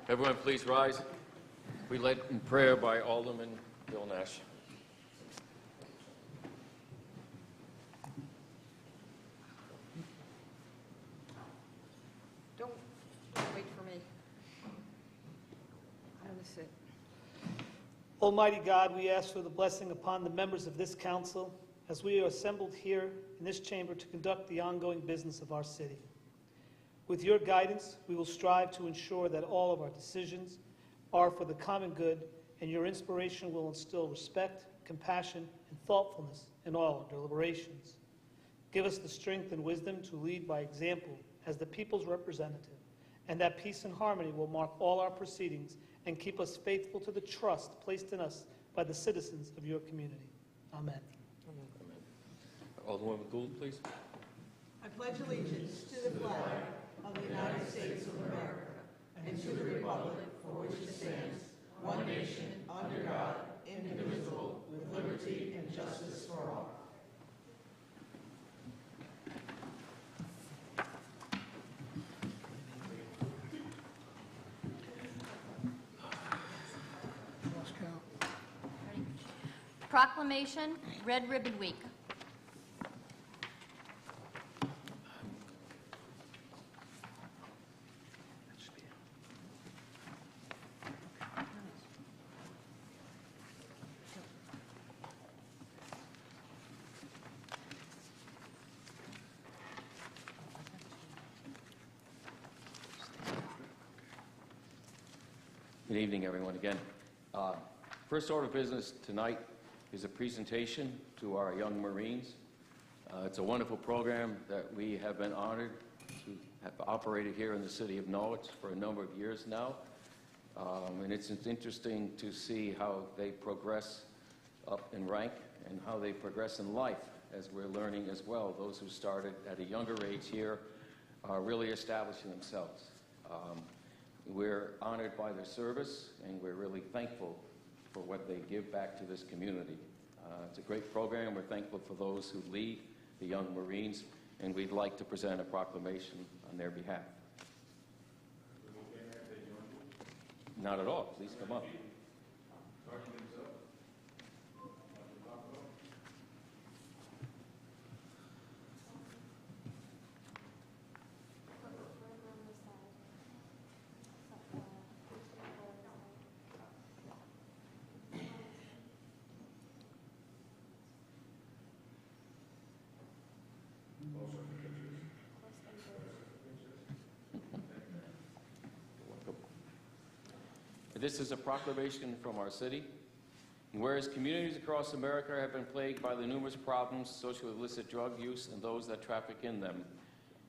Everyone, please rise. We led in prayer by Alderman Bill Nash. Don't wait for me. I'm going to sit. Almighty God, we ask for the blessing upon the members of this council as we are assembled here in this chamber to conduct the ongoing business of our city. With your guidance, we will strive to ensure that all of our decisions are for the common good, and your inspiration will instill respect, compassion, and thoughtfulness in all our deliberations. Give us the strength and wisdom to lead by example as the people's representative, and that peace and harmony will mark all our proceedings and keep us faithful to the trust placed in us by the citizens of your community. Amen. Amen. Alderwoman Gould, please. I pledge allegiance to the flag of the United States of America and to the republic for which it stands, one nation, under God, indivisible, with liberty and justice for all. Proclamation, Red Ribbon Week. Good evening, everyone, again. First order of business tonight is a presentation to our young Marines. It's a wonderful program that we have been honored to have operated here in the city of Norwich for a number of years now. And it's interesting to see how they progress up in rank and how they progress in life, as we're learning as well. Those who started at a younger age here are really establishing themselves. We're honored by their service, and we're really thankful for what they give back to this community. It's a great program. We're thankful for those who lead the young Marines, and we'd like to present a proclamation on their behalf. Not at all. Please come up. This is a proclamation from our city. And whereas communities across America have been plagued by the numerous problems associated with illicit drug use and those that traffic in them,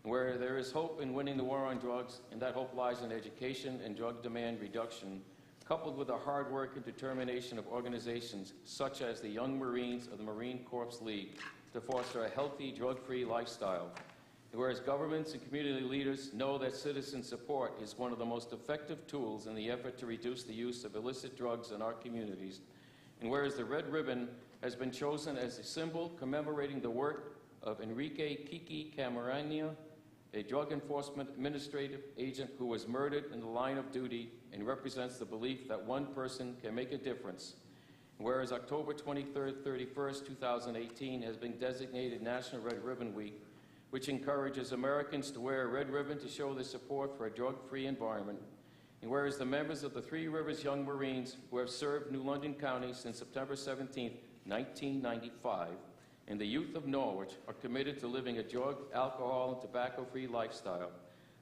and where there is hope in winning the war on drugs, and that hope lies in education and drug demand reduction, coupled with the hard work and determination of organizations such as the Young Marines of the Marine Corps League to foster a healthy, drug-free lifestyle. And whereas governments and community leaders know that citizen support is one of the most effective tools in the effort to reduce the use of illicit drugs in our communities, and whereas the red ribbon has been chosen as a symbol commemorating the work of Enrique Kiki Camarena, a drug enforcement administrative agent who was murdered in the line of duty and represents the belief that one person can make a difference. And whereas October 23rd, 31st, 2018 has been designated National Red Ribbon Week, which encourages Americans to wear a red ribbon to show their support for a drug-free environment. And whereas the members of the Three Rivers Young Marines, who have served New London County since September 17, 1995, and the youth of Norwich are committed to living a drug, alcohol, and tobacco-free lifestyle.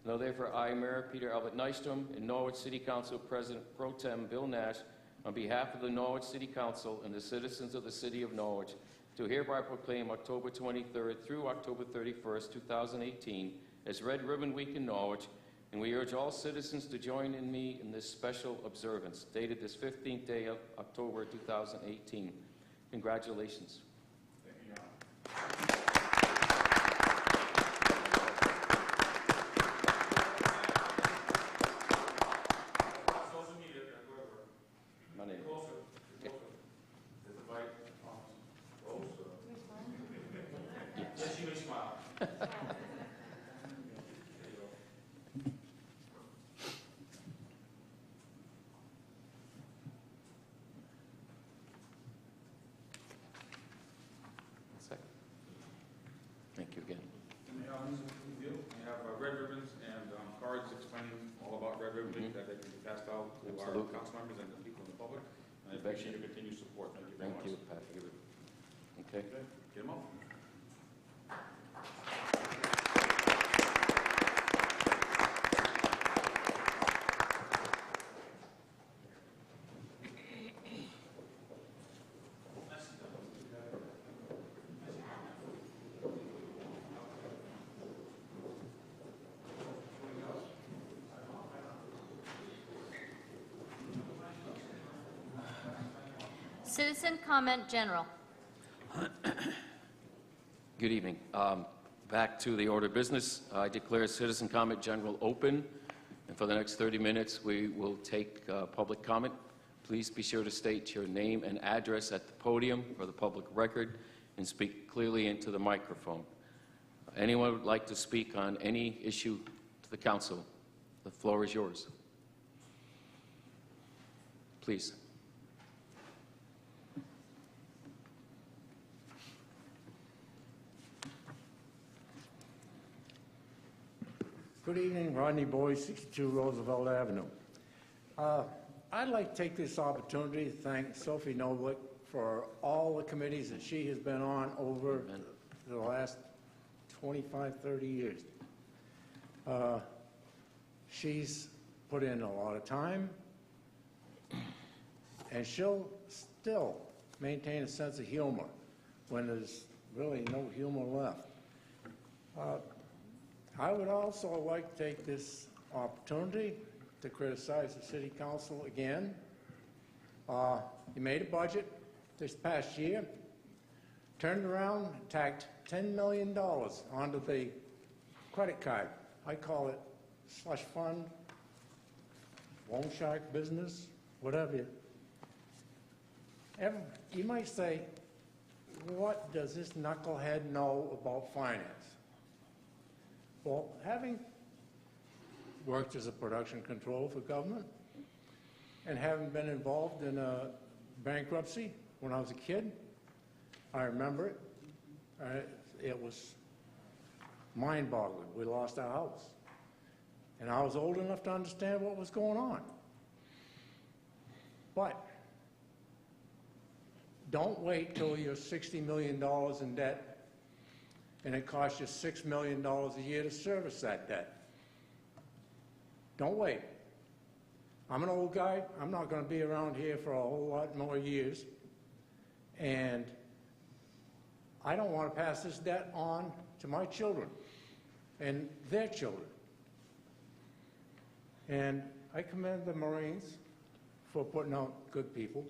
Now therefore, I, Mayor Peter Albert Nystrom, and Norwich City Council President Pro Tem Bill Nash, on behalf of the Norwich City Council and the citizens of the City of Norwich, to hereby proclaim October 23rd through October 31st, 2018 as Red Ribbon Week in Norwich, and we urge all citizens to join in me in this special observance, dated this 15th day of October 2018. Congratulations. Thank you, Your Honor. Social media, whoever. My name. Closer. There's a bite. Closer. Yes, you may smile. There you go. that they can be passed out to our Absolutely. council members and the people in the public. And I You betcha. appreciate your continued support. Thank you very Thank much. you, Pat. Okay. Okay, get them up. Citizen comment general. Good evening. Back to the order of business. I declare citizen comment general open, and for the next 30 minutes, we will take public comment. Please be sure to state your name and address at the podium for the public record and speak clearly into the microphone. Anyone would like to speak on any issue to the council? The floor is yours. Please. Good evening, Rodney Boyd, 62 Roosevelt Avenue. I'd like to take this opportunity to thank Sophie Noblick for all the committees that she has been on over Amen. the last 25, 30 years. She's put in a lot of time, and she'll still maintain a sense of humor when there's really no humor left. I would also like to take this opportunity to criticize the City Council again. You made a budget this past year, turned around, tacked $10 million onto the credit card. I call it slush fund, loan shark business, whatever. You might say, what does this knucklehead know about finance? Well, having worked as a production controller for government and having been involved in a bankruptcy when I was a kid, I remember it. It was mind-boggling. We lost our house. And I was old enough to understand what was going on. But don't wait till you're $60 million in debt and it costs you $6 million a year to service that debt. Don't wait. I'm an old guy. I'm not going to be around here for a whole lot more years. And I don't want to pass this debt on to my children and their children. And I commend the Marines for putting out good people.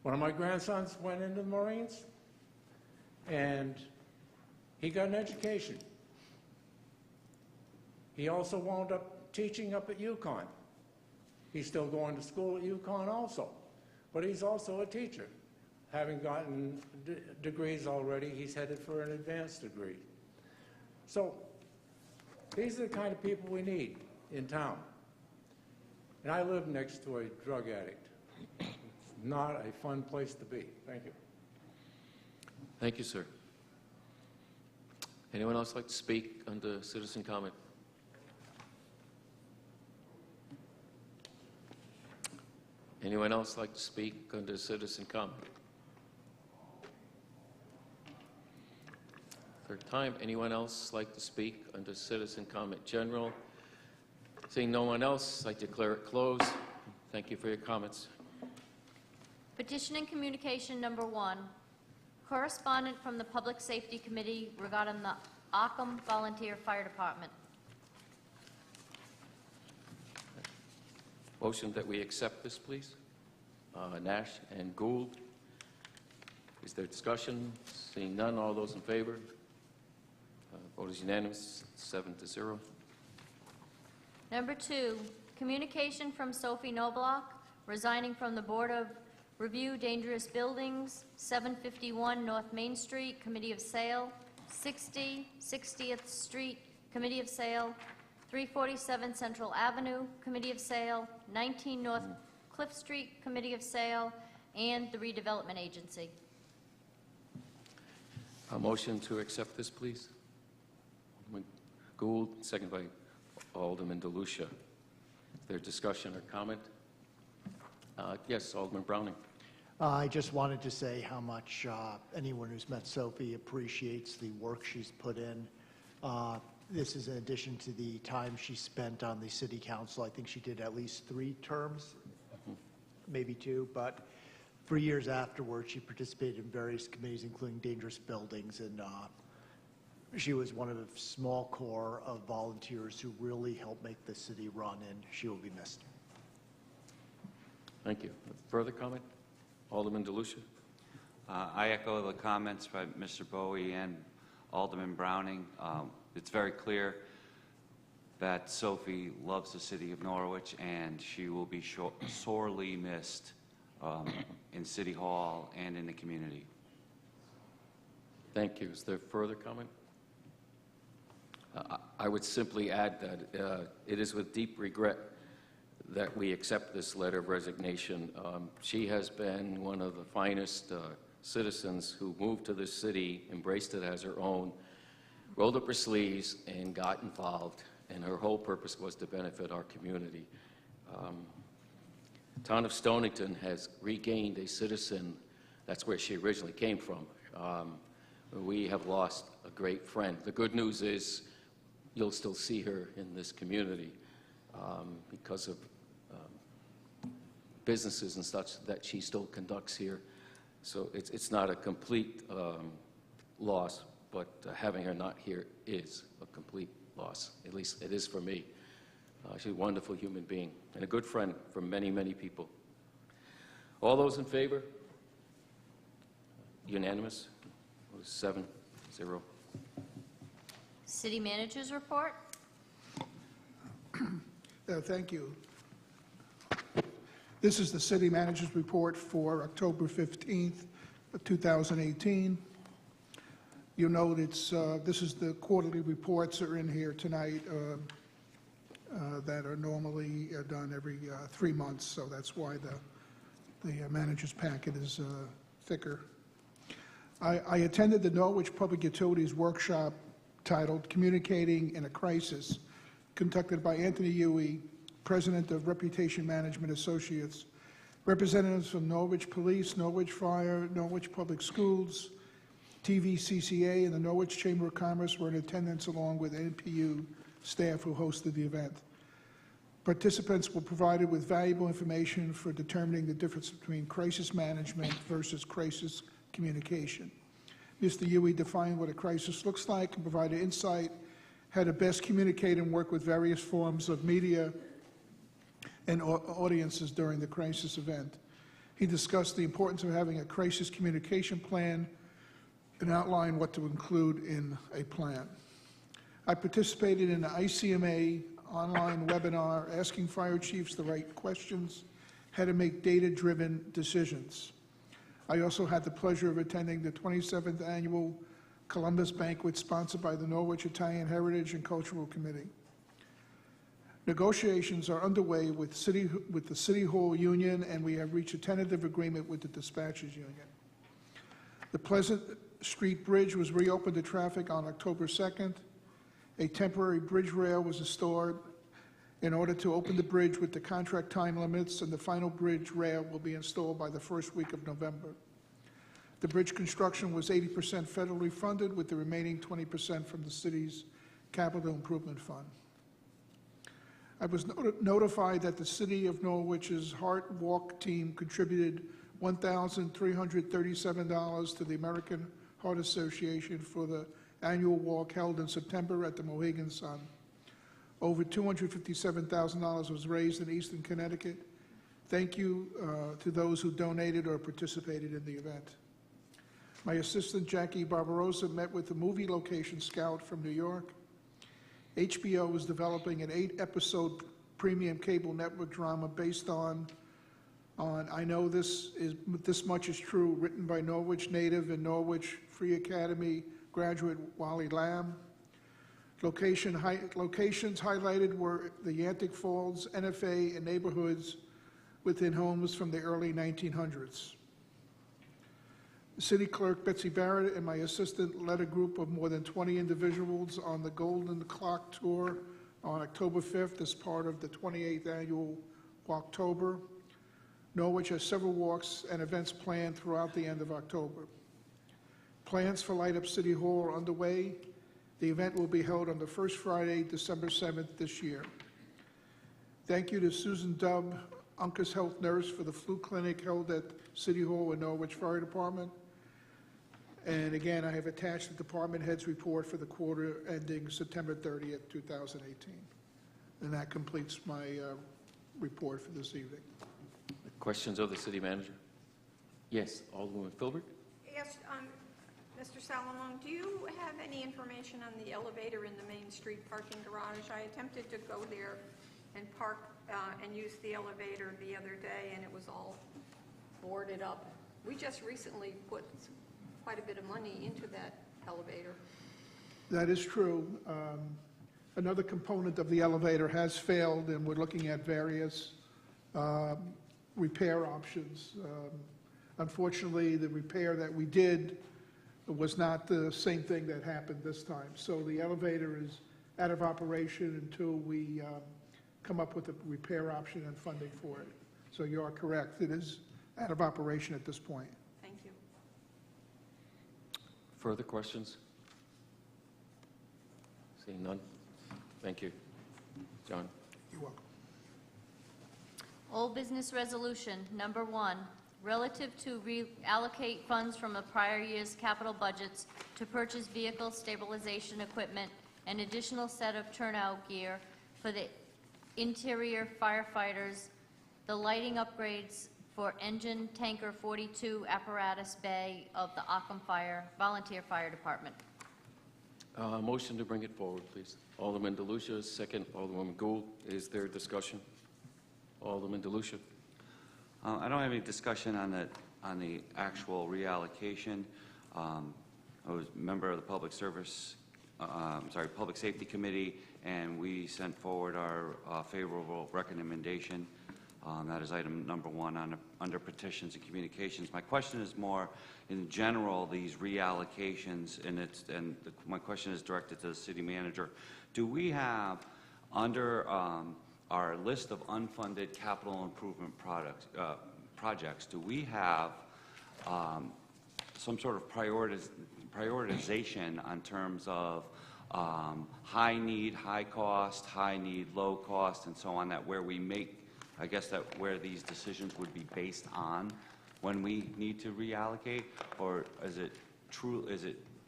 One of my grandsons went into the Marines, and he got an education. He also wound up teaching up at UConn. He's still going to school at UConn also, but he's also a teacher. Having gotten degrees already, he's headed for an advanced degree. So these are the kind of people we need in town. And I live next to a drug addict. It's not a fun place to be. Thank you. Thank you, sir. Anyone else like to speak under citizen comment? Anyone else like to speak under citizen comment? Third time. Anyone else like to speak under citizen comment general? Seeing no one else, I declare it closed. Thank you for your comments. Petition and communication number 1. Correspondent from the Public Safety Committee regarding the Ockham Volunteer Fire Department. Motion that we accept this, please. Nash and Gould. Is there discussion? Seeing none, all those in favor? Vote is unanimous, 7-0. Number 2, communication from Sophie Noblock, resigning from the Board of Review Dangerous Buildings, 751 North Main Street, Committee of Sale, 60 60th Street, Committee of Sale, 347 Central Avenue, Committee of Sale, 19 North Cliff Street, Committee of Sale, and the Redevelopment Agency. A motion to accept this, please. Alderman Gould, second by Alderman DeLucia. Is there discussion or comment? Yes, Alderman Browning. I just wanted to say how much anyone who's met Sophie appreciates the work she's put in. This is in addition to the time she spent on the city council. I think she did at least 3 terms, maybe 2, but for years afterwards, she participated in various committees, including dangerous buildings, and she was one of a small core of volunteers who really helped make the city run, and she will be missed. Thank you. Further comment? Alderman DeLucia. I echo the comments by Mr. Bowie and Alderman Browning. It's very clear that Sophie loves the city of Norwich, and she will be sorely missed in City Hall and in the community. Thank you. Is there further comment? I would simply add that it is with deep regret that we accept this letter of resignation. She has been one of the finest citizens who moved to this city, embraced it as her own, rolled up her sleeves, and got involved, and her whole purpose was to benefit our community. Town of Stonington has regained a citizen. That's where she originally came from. We have lost a great friend. The good news is you'll still see her in this community because of businesses and such that she still conducts here. So it's not a complete loss, but having her not here is a complete loss. At least it is for me. She's a wonderful human being and a good friend for many, many people. All those in favor? Unanimous? 7-0. City Manager's report. Thank you. This is the City Manager's report for October 15th, 2018. You'll note this is the quarterly reports that are in here tonight that are normally done every 3 months, so that's why the manager's packet is thicker. I attended the Norwich Public Utilities Workshop titled Communicating in a Crisis, conducted by Anthony Huey, President of Reputation Management Associates. Representatives from Norwich Police, Norwich Fire, Norwich Public Schools, TVCCA, and the Norwich Chamber of Commerce were in attendance along with NPU staff who hosted the event. Participants were provided with valuable information for determining the difference between crisis management versus crisis communication. Mr. Huey defined what a crisis looks like and provided insight how to best communicate and work with various forms of media and audiences during the crisis event. He discussed the importance of having a crisis communication plan and outlined what to include in a plan. I participated in the ICMA online webinar asking fire chiefs the right questions, how to make data-driven decisions. I also had the pleasure of attending the 27th Annual Columbus Banquet sponsored by the Norwich Italian Heritage and Cultural Committee. Negotiations are underway with the City Hall Union, and we have reached a tentative agreement with the Dispatchers Union. The Pleasant Street Bridge was reopened to traffic on October 2nd. A temporary bridge rail was installed in order to open the bridge with the contract time limits, and the final bridge rail will be installed by the first week of November. The bridge construction was 80% federally funded, with the remaining 20% from the city's capital improvement fund. I was notified that the City of Norwich's Heart Walk team contributed $1,337 to the American Heart Association for the annual walk held in September at the Mohegan Sun. Over $257,000 was raised in Eastern Connecticut. Thank you to those who donated or participated in the event. My assistant, Jackie Barbarossa, met with the movie location scout from New York. HBO is developing an 8-episode premium cable network drama based on I Know This Much Is True, written by Norwich native and Norwich Free Academy graduate Wally Lamb. Locations highlighted were the Yantic Falls, NFA, and neighborhoods within homes from the early 1900s. City Clerk Betsy Barrett and my assistant led a group of more than 20 individuals on the Golden Clock Tour on October 5th as part of the 28th Annual Walktober. Norwich has several walks and events planned throughout the end of October. Plans for Light Up City Hall are underway. The event will be held on the first Friday, December 7th this year. Thank you to Susan Dubb, Uncas Health Nurse, for the flu clinic held at City Hall and Norwich Fire Department. And again, I have attached the department head's report for the quarter ending September 30th, 2018. And that completes my report for this evening. Questions of the city manager? Yes, Alderwoman Filbert? Yes, Mr. Salamone, do you have any information on the elevator in the Main Street parking garage? I attempted to go there and park and use the elevator the other day, and it was all boarded up. We just recently put quite a bit of money into that elevator. That is true. Another component of the elevator has failed, and we're looking at various repair options. Unfortunately, the repair that we did was not the same thing that happened this time. So the elevator is out of operation until we come up with a repair option and funding for it. So you are correct. It is out of operation at this point. Thank you. Further questions? Seeing none? Thank you. John? You're welcome. Old business resolution, number 1, relative to reallocate funds from the prior year's capital budgets to purchase vehicle stabilization equipment and additional set of turnout gear for the interior firefighters, the lighting upgrades for engine tanker 42 apparatus bay of the Ockham Volunteer Fire Department. Motion to bring it forward, please. Alderman DeLucia, second. Alderwoman Gould. Is there discussion? Alderman DeLucia. I don't have any discussion on the actual reallocation. I was a member of the Public Safety Committee, and we sent forward our favorable recommendation. That is item number 1 under petitions and communications. My question is more in general, these reallocations, and my question is directed to the city manager. Do we have under our list of unfunded capital improvement projects, do we have some sort of prioritization on terms of high need, high cost, high need, low cost, and so on, that where we make, I guess that where these decisions would be based on when we need to reallocate, or is it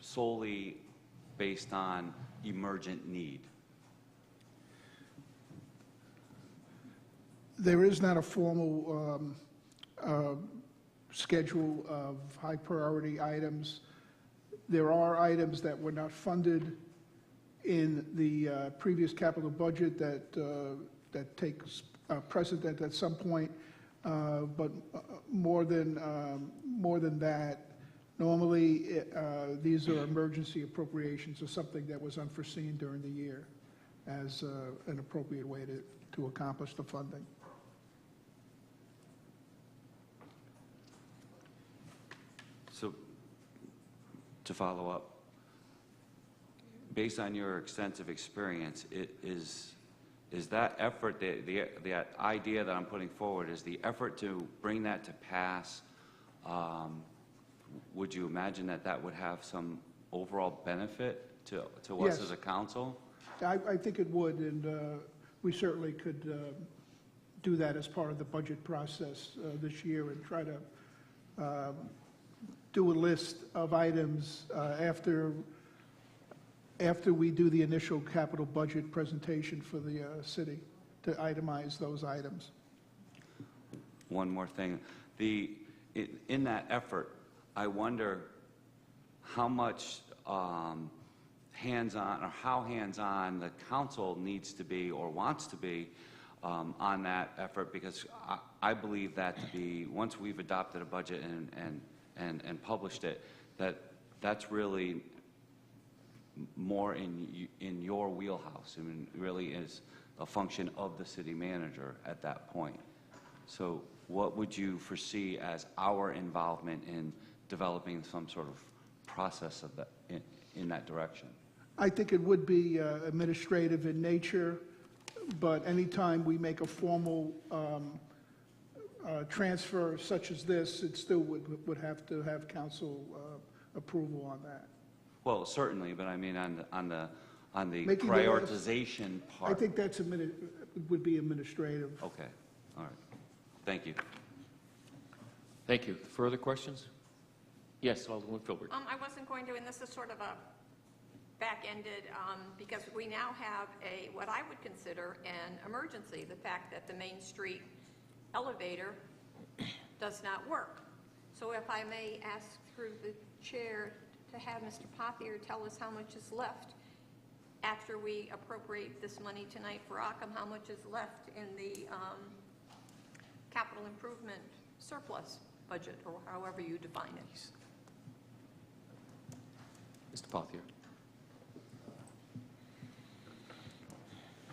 solely based on emergent need? There is not a formal schedule of high priority items. There are items that were not funded in the previous capital budget that takes precedent at some point, but more than that, normally these are emergency appropriations or something that was unforeseen during the year as an appropriate way to accomplish the funding. So, to follow up, based on your extensive experience, is that effort, the idea that I'm putting forward, is the effort to bring that to pass, would you imagine that would have some overall benefit to us Yes. as a council? I think it would, and we certainly could do that as part of the budget process this year and try to do a list of items after we do the initial capital budget presentation for the city to itemize those items. One more thing. In that effort, I wonder how much hands-on, or how hands-on the council needs to be or wants to be on that effort, because I believe that once we've adopted a budget and published it, that's really more in your wheelhouse. I mean, really is a function of the city manager at that point. So what would you foresee as our involvement in developing some sort of process of that in that direction? I think it would be administrative in nature. but anytime we make a formal transfer such as this, it still would have to have council approval on that. Well, certainly, but I mean on the Making the- prioritization I part. think that's would be administrative. Okay, all right. Thank you. Thank you. Further questions? Yes, Alderman Filbert. I wasn't going to, and this is sort of a back-ended, because we now have what I would consider an emergency, the fact that the Main Street elevator does not work. So if I may ask through the chair to have Mr. Pothier tell us how much is left after we appropriate this money tonight for Occam, how much is left in the capital improvement surplus budget, or however you define it. Mr. Pothier.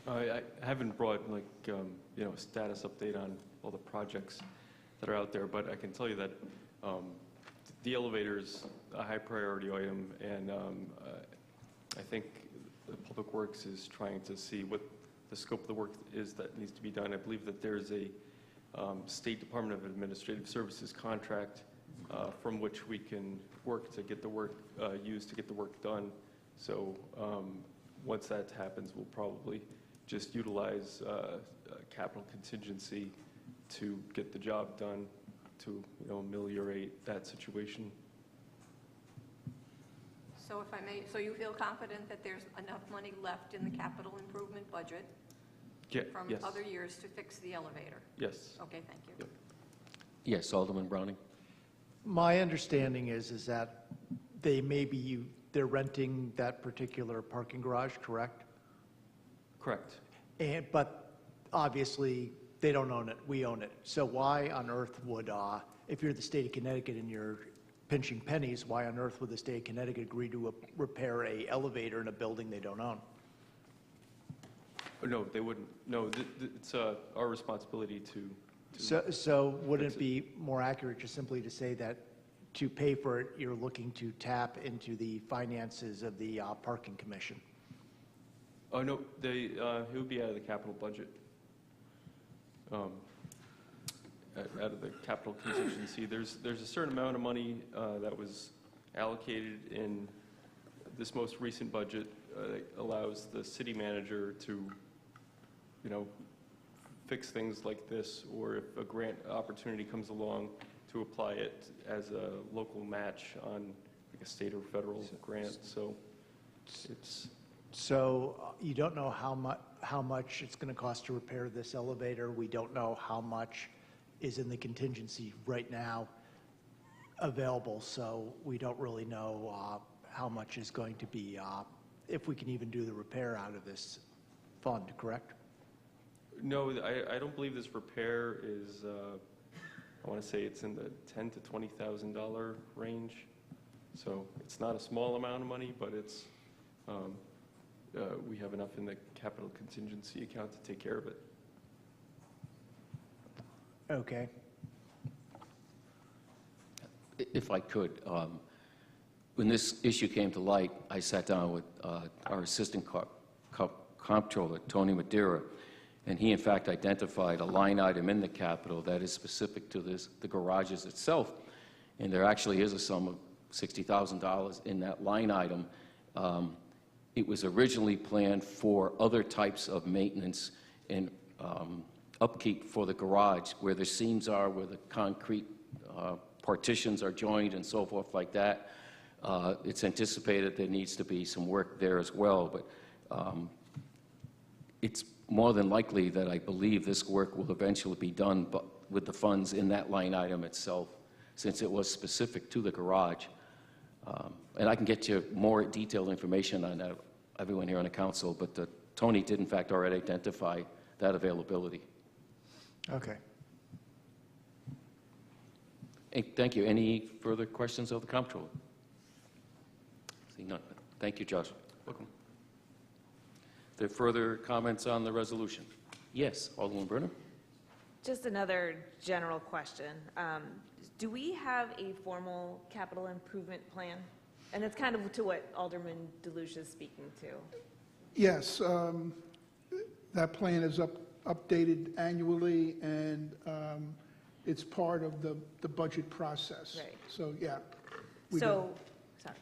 I haven't brought like, a status update on all the projects that are out there, but I can tell you that the elevator is a high priority item, and I think the Public Works is trying to see what the scope of the work is that needs to be done. I believe that there's a State Department of Administrative Services contract from which we can work to get the work used to get the work done. So once that happens, we'll probably just utilize capital contingency to get the job done to ameliorate that situation. So if I may, so you feel confident that there's enough money left in the capital improvement budget from Yes. other years to fix the elevator? Yes. Okay, thank you. Yep. Yes, Alderman Browning. My understanding is that they're renting that particular parking garage, correct? Correct. But obviously, they don't own it, we own it. So why on earth would, if you're the state of Connecticut and you're pinching pennies, why on earth would the state of Connecticut agree to repair a elevator in a building they don't own? No, they wouldn't. No, it's our responsibility to. So wouldn't it be more accurate just simply to say that to pay for it, you're looking to tap into the finances of the parking commission? Oh, no, it would be out of the capital budget. Out of the capital contingency. There's a certain amount of money that was allocated in this most recent budget that allows the city manager to, fix things like this, or if a grant opportunity comes along, to apply it as a local match on like a state or federal grant. So it's. So you don't know how much it's going to cost to repair this elevator. We don't know how much is in the contingency right now available. So we don't really know how much is going to be, if we can even do the repair out of this fund, correct? No, I don't believe this repair is, I want to say it's in the $10,000 to $20,000 range. So it's not a small amount of money, but it's, we have enough in the capital contingency account to take care of it. Okay. If I could, when this issue came to light, I sat down with our Assistant Comptroller, Tony Madeira, and he in fact identified a line item in the capital that is specific to the garages itself, and there actually is a sum of $60,000 in that line item. It was originally planned for other types of maintenance and upkeep for the garage, where the seams are, where the concrete partitions are joined and so forth like that. It's anticipated there needs to be some work there as well, but it's more than likely that I believe this work will eventually be done with the funds in that line item itself, since it was specific to the garage. And I can get you more detailed information on that, everyone here on the council, but Tony did in fact already identify that availability. Okay. Thank you. Any further questions of the comptroller? Seeing none. Thank you, Josh. Welcome. Are there further comments on the resolution? Yes, Alderman Brenner. Just another general question. Do we have a formal capital improvement plan? And it's kind of to what Alderman Delucia is speaking to. Yes, That plan is updated annually, and it's part of the budget process. Right. So, yeah. we do. So, sorry.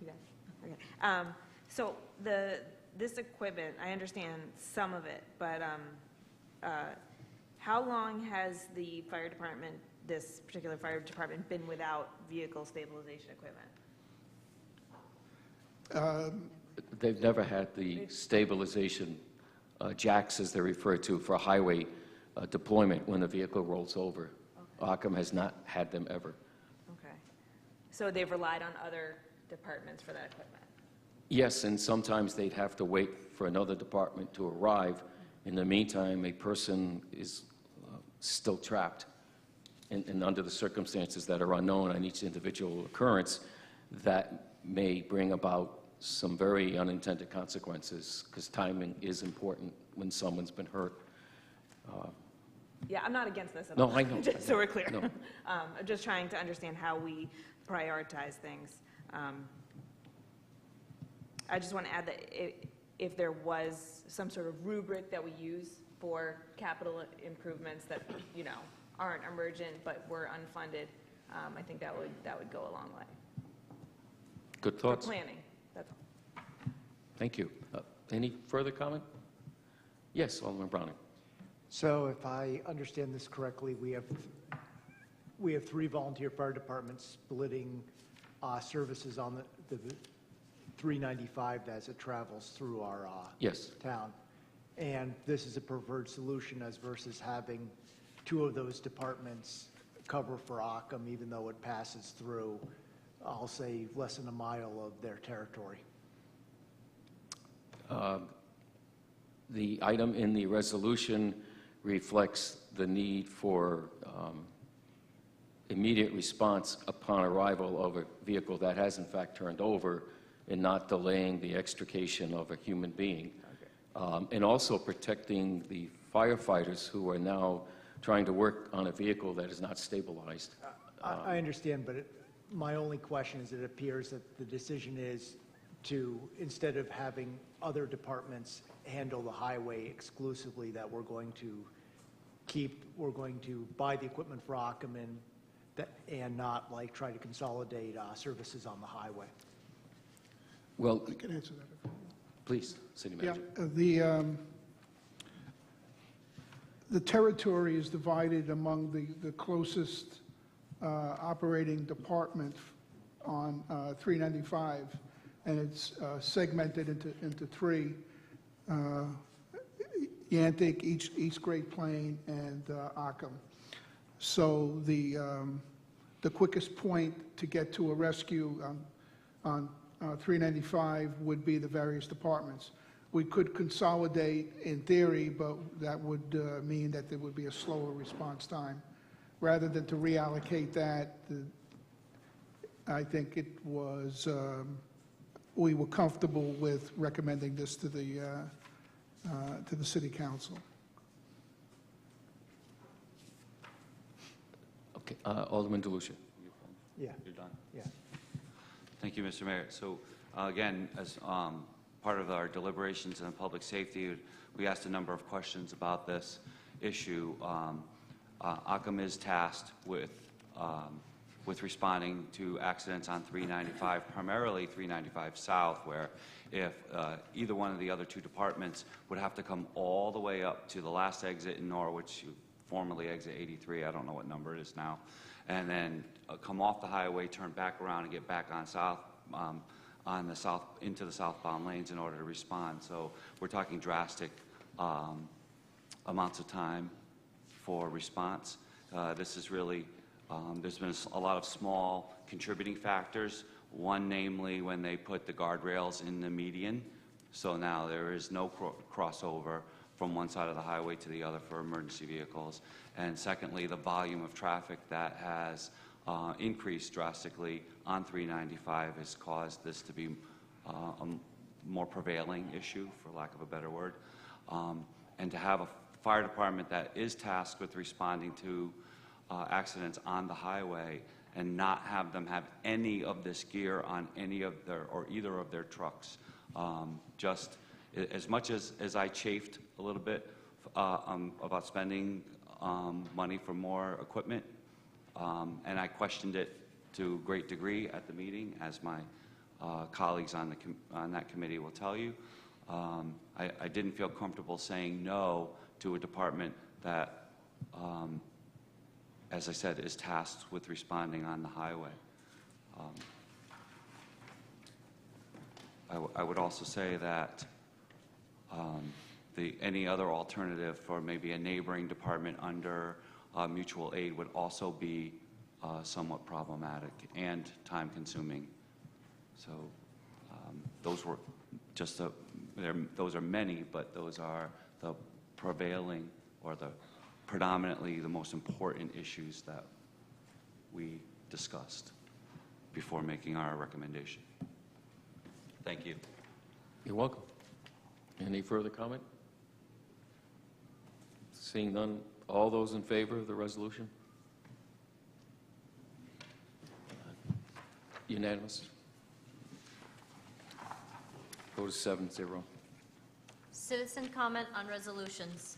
You done? Okay. So this equipment, I understand some of it, but how long has the fire department, this particular fire department, been without vehicle stabilization equipment? They've never had the stabilization jacks, as they're referred to, for highway deployment when the vehicle rolls over. Occam has not had them ever. Okay. So they've relied on other departments for that equipment? Yes, and sometimes they'd have to wait for another department to arrive. In the meantime, a person is still trapped, and under the circumstances that are unknown on each individual occurrence, that may bring about some very unintended consequences, because timing is important when someone's been hurt. Yeah, I'm not against this at No, all. I know. Just so we're clear. No. I'm just trying to understand how we prioritize things. I just want to add that if there was some sort of rubric that we use for capital improvements that, you know, aren't emergent but were unfunded, I think that would go a long way. Good For thoughts. planning, that's all. Thank you. Any further comment? Yes, Alderman Browning. So if I understand this correctly, we have 3 volunteer fire departments splitting services on the 395 as it travels through our Yes. town. And this is a preferred solution as versus having 2 of those departments cover for Occam, even though it passes through, I'll say, less than a mile of their territory. The item in the resolution reflects the need for immediate response upon arrival of a vehicle that has in fact turned over, and not delaying the extrication of a human being. And also protecting the firefighters who are now trying to work on a vehicle that is not stabilized. I understand, but my only question is it appears that the decision is to, instead of having other departments handle the highway exclusively, that we're going to buy the equipment for Occam and not like try to consolidate services on the highway. Well, I can answer that. please, City Yeah, Manager. the territory is divided among the closest operating department on 395, and it's segmented into 3, Yantic, East Great Plain, and Occam. So the quickest point to get to a rescue on 395 would be the various departments. We could consolidate in theory, but that would mean that there would be a slower response time. Rather than to reallocate that, I think it was, we were comfortable with recommending this to the City Council. Okay, Alderman DeLucia. Yeah. You're done? Yeah. Thank you, Mr. Mayor. So again, as part of our deliberations on public safety, we asked a number of questions about this issue. Occam is tasked with responding to accidents on 395, primarily 395 South, where if either one of the other 2 departments would have to come all the way up to the last exit in Norwich, formerly exit 83, I don't know what number it is now, and then come off the highway, turn back around and get back on into the southbound lanes in order to respond. So we're talking drastic amounts of time for response. This is really, there's been a lot of small contributing factors. One, namely, when they put the guardrails in the median. So now there is no crossover from one side of the highway to the other for emergency vehicles. And secondly, the volume of traffic that has increased drastically on 395 has caused this to be a more prevailing issue, for lack of a better word. And to have a fire department that is tasked with responding to accidents on the highway and not have them have any of this gear on any of their, or either of their trucks, just As much as I chafed a little bit about spending money for more equipment, and I questioned it to a great degree at the meeting, as my colleagues on that committee will tell you, I didn't feel comfortable saying no to a department that, as I said, is tasked with responding on the highway. I would also say that any other alternative for maybe a neighboring department under mutual aid would also be somewhat problematic and time-consuming. So those were just those are many, but those are the prevailing or predominantly the most important issues that we discussed before making our recommendation. Thank you. You're welcome. Any further comment? Seeing none, all those in favor of the resolution? Unanimous. Vote is 7-0. Citizen comment on resolutions.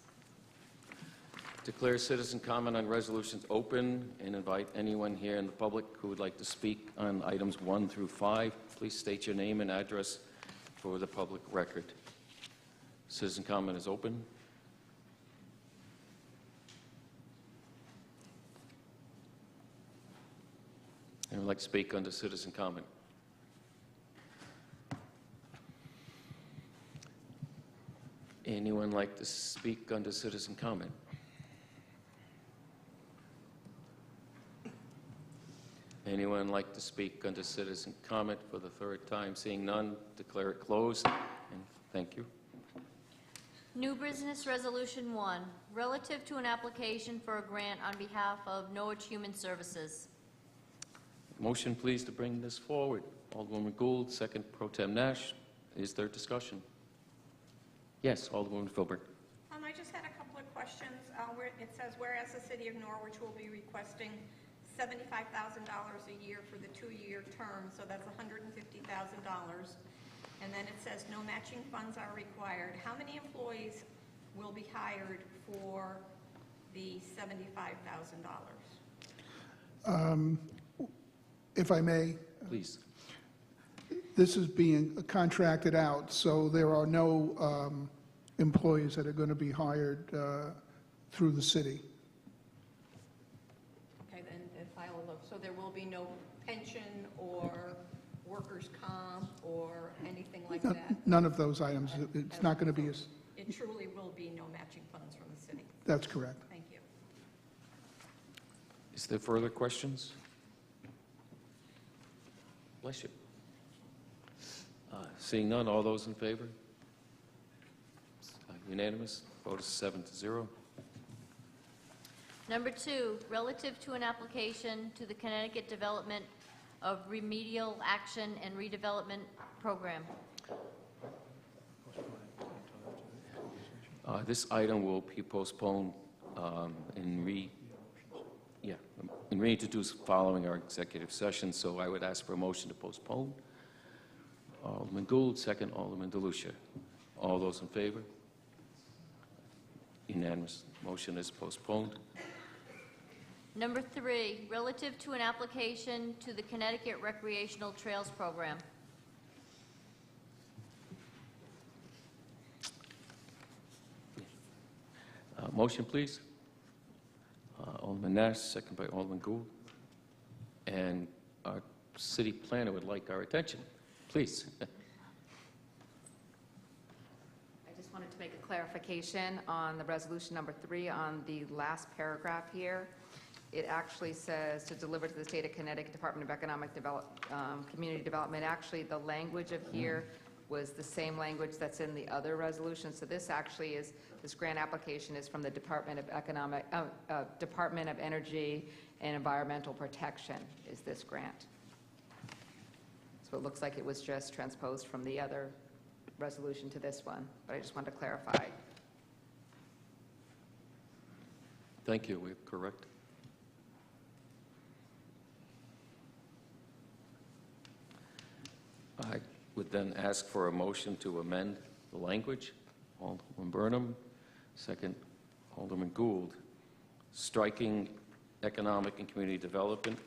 Declare citizen comment on resolutions open and invite anyone here in the public who would like to speak on items 1 through 5. Please state your name and address for the public record. Citizen comment is open. Anyone would like to speak under citizen comment? Anyone like to speak under citizen comment? Anyone like to speak under citizen comment for the third time? Seeing none, declare it closed. And thank you. New business resolution 1, relative to an application for a grant on behalf of Norwich Human Services. Motion, please, to bring this forward. Alderwoman Gould, second Pro Tem Nash. Is there discussion? Yes, Alderwoman Filbert. I just had a couple of questions. Where it says, whereas the city of Norwich will be requesting $75,000 a year for the 2-year term, so that's $150,000. And then it says no matching funds are required. How many employees will be hired for the $75,000? If I may, Please. this is being contracted out, so there are no employees that are going to be hired through the city. Okay, then file a look. So there will be no pension or workers' comp or anything like that? None of those items. It's not going to be as, It truly will be no matching funds from the city. that's correct. Thank you. Is there further questions? Bless you. Seeing none, all those in favor? Unanimous. Vote is 7-0. Number 2, relative to an application to the Connecticut Development of Remedial Action and Redevelopment Program. This item will be postponed and reintroduced following our executive session, so I would ask for a motion to postpone. Alderman Gould, second Alderman DeLucia. All those in favor? Unanimous. Motion is postponed. Number 3, relative to an application to the Connecticut Recreational Trails Program. Motion, please. Alderman Nash, second by Alderman Gould. And our city planner would like our attention. Please. I just wanted to make a clarification on the resolution number 3 on the last paragraph here. It actually says to deliver to the State of Connecticut Department of Economic Community Development. Actually, the language of here was the same language that's in the other resolution. So this actually is, this grant application is from the Department of Energy and Environmental Protection is this grant. So it looks like it was just transposed from the other resolution to this one, but I just wanted to clarify. Thank you. We're correct. I would then ask for a motion to amend the language. Alderman Burnham, second Alderman Gould. Striking Economic and Community Development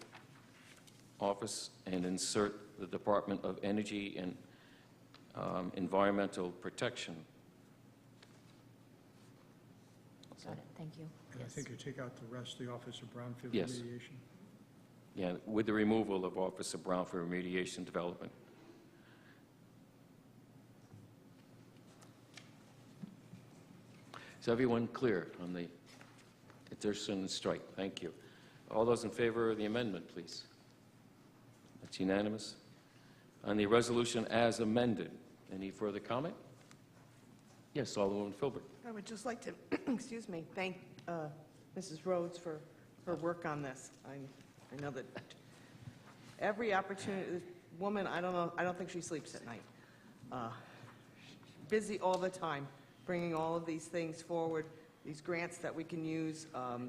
Office and insert the Department of Energy and Environmental Protection. Got it, thank you. And I Yes. think you take out the rest, the Office of Brownfield Yes. Remediation. Yeah, with the removal of Office of Brownfield Remediation Development. Is everyone clear on the addition and strike? Thank you. All those in favor of the amendment, please. That's unanimous. On the resolution as amended, any further comment? Yes, Alderwoman Filbert. I would just like to, excuse me, thank Mrs. Rhodes for her work on this. I know that every opportunity, this woman, I don't think she sleeps at night. Busy all the time, bringing all of these things forward, these grants that we can use.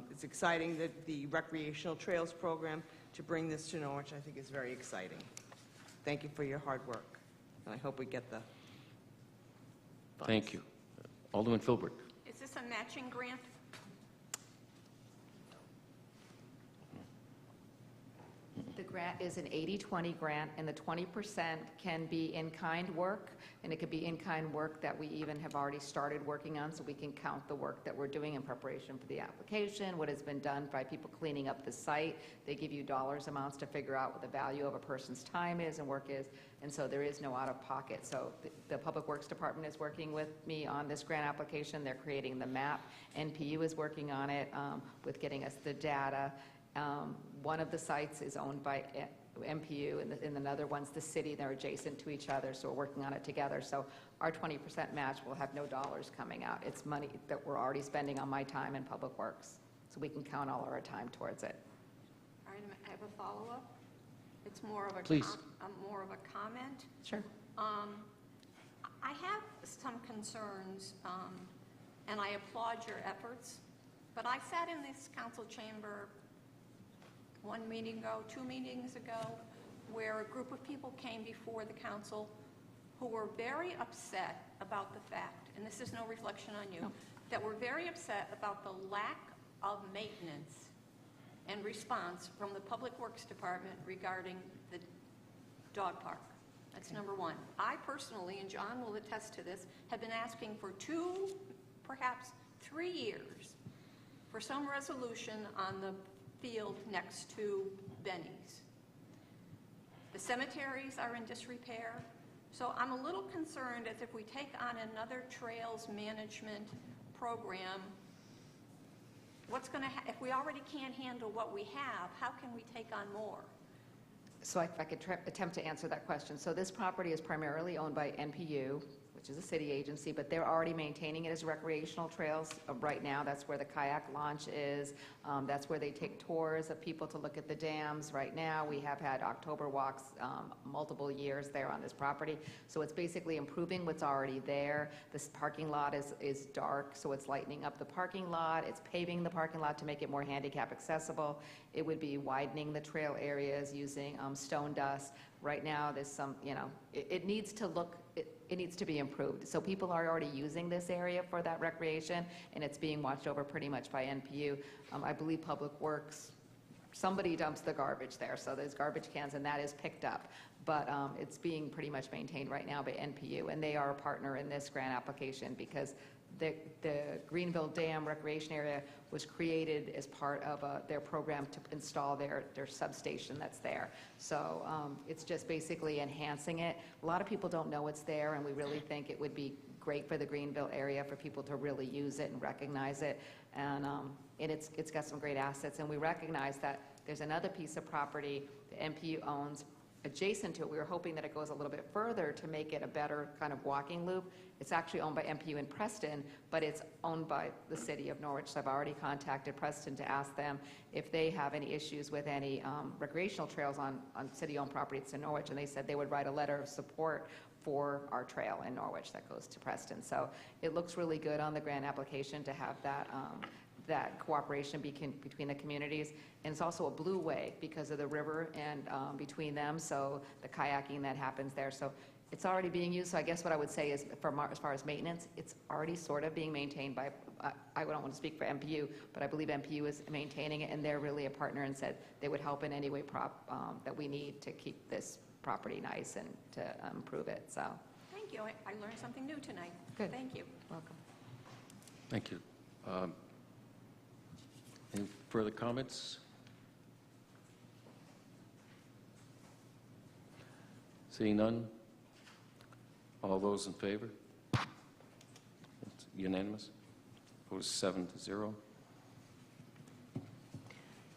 It's exciting that the recreational trails program, to bring this to Norwich, I think is very exciting. Thank you for your hard work, and I hope we get the funds. Thank you. Alderman Filbert. Is this a matching grant? The grant is an 80-20 grant, and the 20% can be in-kind work, and it could be in-kind work that we even have already started working on, so we can count the work that we're doing in preparation for the application, what has been done by people cleaning up the site. They give you dollars amounts to figure out what the value of a person's time is and work is, and so there is no out-of-pocket. So the Public Works Department is working with me on this grant application. They're creating the map. NPU is working on it with getting us the data. One of the sites is owned by MPU, and another one's the city. They're adjacent to each other, so we're working on it together. So our 20% match will have no dollars coming out. It's money that we're already spending on my time in Public Works, so we can count all our time towards it. All right, I have a follow-up. It's more of a Please. more of a comment. Sure. I have some concerns, and I applaud your efforts, but I sat in this council chamber one meeting ago, 2 meetings ago, where a group of people came before the council who were very upset about the fact, and this is no reflection on you, that were very upset about the lack of maintenance and response from the Public Works Department regarding the dog park. That's number one. I personally, and John will attest to this, have been asking for 2, perhaps 3 years for some resolution on the field next to Benny's. The cemeteries are in disrepair, so I'm a little concerned as if we take on another trails management program, what's going to if we already can't handle what we have, how can we take on more? So if I could attempt to answer that question. So this property is primarily owned by NPU, which is a city agency, but they're already maintaining it as recreational trails. Right now, that's where the kayak launch is. That's where they take tours of people to look at the dams. Right now, we have had October walks multiple years there on this property. So it's basically improving what's already there. This parking lot is dark, so it's lightening up the parking lot. It's paving the parking lot to make it more handicap accessible. It would be widening the trail areas using stone dust. Right now, there's some, it needs to look, it needs to be improved. So people are already using this area for that recreation, and it's being watched over pretty much by NPU. I believe Public Works, somebody dumps the garbage there, so there's garbage cans, and that is picked up. But it's being pretty much maintained right now by NPU, and they are a partner in this grant application because the Greenville Dam Recreation Area was created as part of their program to install their substation that's there. So it's just basically enhancing it. A lot of people don't know it's there, and we really think it would be great for the Greenville area for people to really use it and recognize it. And it's got some great assets. And we recognize that there's another piece of property the MPU owns adjacent to it. We were hoping that it goes a little bit further to make it a better kind of walking loop. It's actually owned by MPU in Preston, but it's owned by the city of Norwich. So I've already contacted Preston to ask them if they have any issues with any recreational trails on city-owned property that's in Norwich, and they said they would write a letter of support for our trail in Norwich that goes to Preston. So it looks really good on the grant application to have that cooperation between the communities. And it's also a blue way because of the river and between them, so the kayaking that happens there. So it's already being used, so I guess what I would say is, as far as maintenance, it's already sort of being maintained by, I don't want to speak for MPU, but I believe MPU is maintaining it, and they're really a partner and said they would help in any way that we need to keep this property nice and to improve it, so. Thank you. I learned something new tonight. Good. Thank you. Welcome. Thank you. Any further comments? Seeing none? All those in favor? It's unanimous. Vote is 7-0.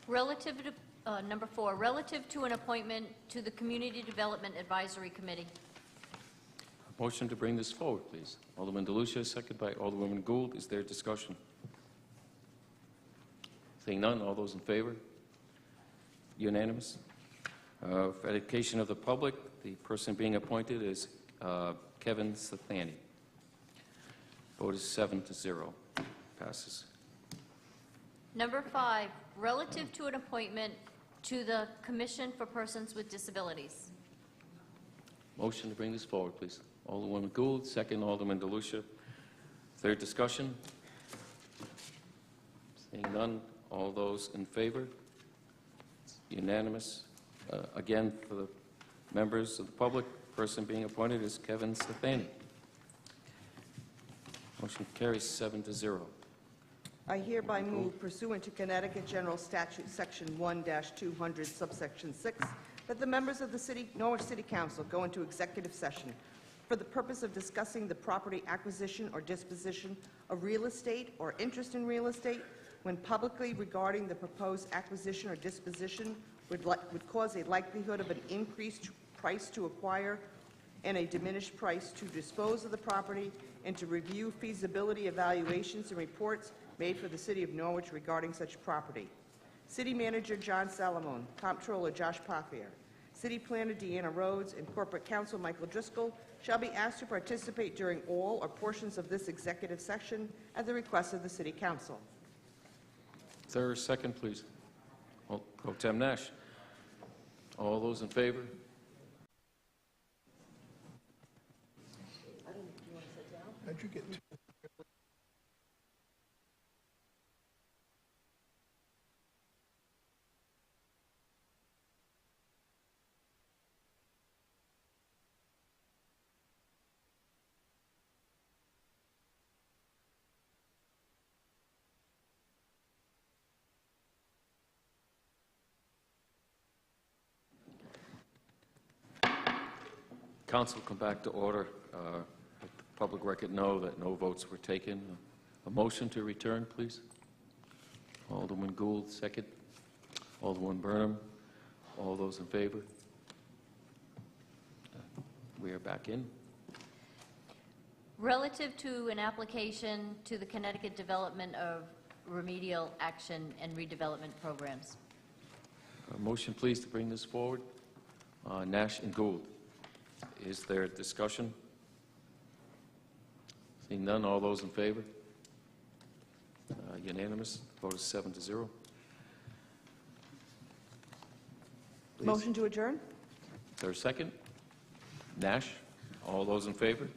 Relative to, number 4, relative to an appointment to the Community Development Advisory Committee. Motion to bring this forward, please. Alderman DeLucia, second by Alderwoman Gould. Is there discussion? Seeing none, all those in favor? Unanimous. For education of the public, the person being appointed is Kevin Sathani. Vote is 7-0. Passes. Number 5, relative to an appointment to the Commission for Persons with Disabilities. Motion to bring this forward, please. Alderwoman Gould, second Alderman DeLucia. Third discussion. Seeing none, all those in favor? It's unanimous. Again, for the members of the public, person being appointed is Kevin Sathani. Motion carries 7-0. I hereby move pursuant to Connecticut General Statute, Section 1-200, subsection 6, that the members of the Norwich City Council go into executive session for the purpose of discussing the property acquisition or disposition of real estate or interest in real estate when publicly regarding the proposed acquisition or disposition would cause a likelihood of an increased price to acquire and a diminished price to dispose of the property, and to review feasibility evaluations and reports made for the City of Norwich regarding such property. City Manager John Salamone, Comptroller Josh Poffier, City Planner Deanna Rhodes, and Corporate Counsel Michael Driscoll shall be asked to participate during all or portions of this executive session at the request of the City Council. Is there a second, please? Pro Tem Nash. All those in favor? How'd you get to? Council will come back to order. Let the public record know that no votes were taken. A motion to return, please. Alderman Gould, second. Alderman Burnham. All those in favor? We are back in. Relative to an application to the Connecticut Development of Remedial Action and Redevelopment Programs. A motion, please, to bring this forward. Nash and Gould. Is there discussion? Seeing none, all those in favor? Unanimous. Vote is 7-0. Please. Motion to adjourn? Is there a second? Nash? All those in favor?